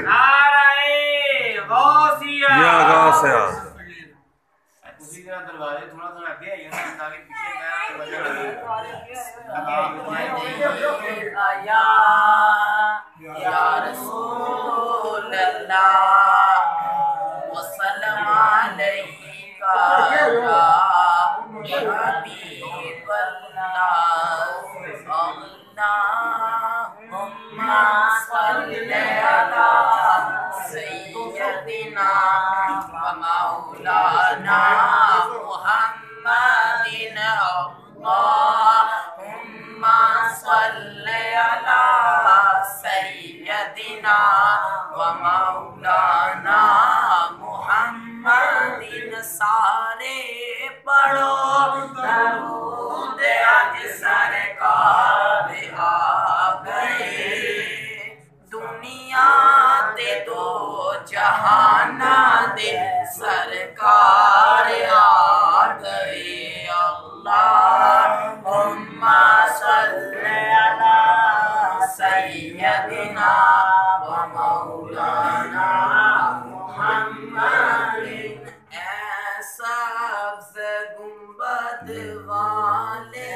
नाराए गौसिया या गौसिया। उसी तरह दरवाजे थोड़ा थोड़ा आगे आइए ना ताकि पीछे आया या रसूल अल्लाह वसल्लम अलैका या हबीब अल्लाह अल्लाहुम्मा सल्ली अला सय्यदिना व मौलाना मुहम्मदिन अल्लाहुम्मा सल्ली अला सय्यदिना व मौलाना मुहम्मदिन। सारे पढ़ो दरूद आज सरकार आ गए दुनिया ते दो जहाना दे सरकार आ गए। अल्लाहुम्मा सल्ली अला सय्यदिना व मौलाना मुहम्मदिन। सब्ज़ गुंबद वाले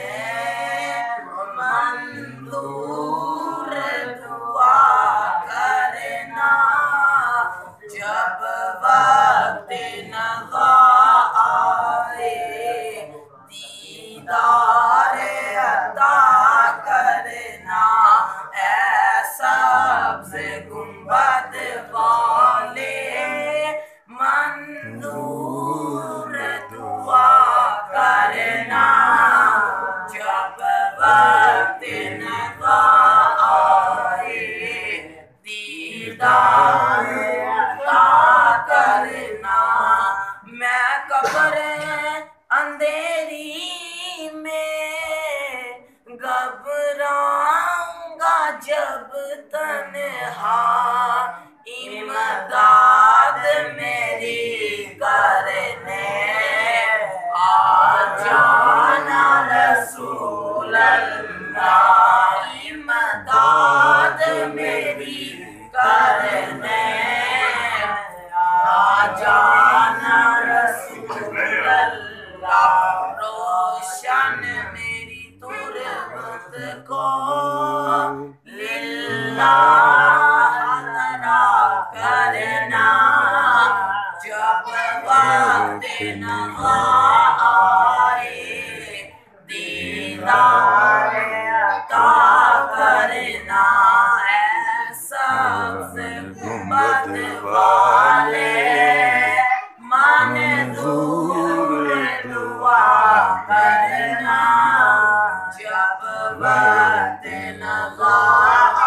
मंजूर दुआ करना जब वक्त नज़ा आए दीदार अता करना। सब्ज़ गुंबद वाले मंजूर दुआ करना जब वक्त नज़ा आए दीदार अता करना। मैं कब्र अंधेरी में घबराऊंगा जब तन्हा इमदाद मेरी करने आ जाना रसूल अल्लाह। इमदाद मेरी करने आ जाना रसूल अल्लाह। रोशन मेरी तुरबत को लिल्लाह करना जब वक्त नज़ा आए दीदार अता करना। सब्ज़ गुंबद वाले मंजूर दुआ करना जब वक्त नज़ा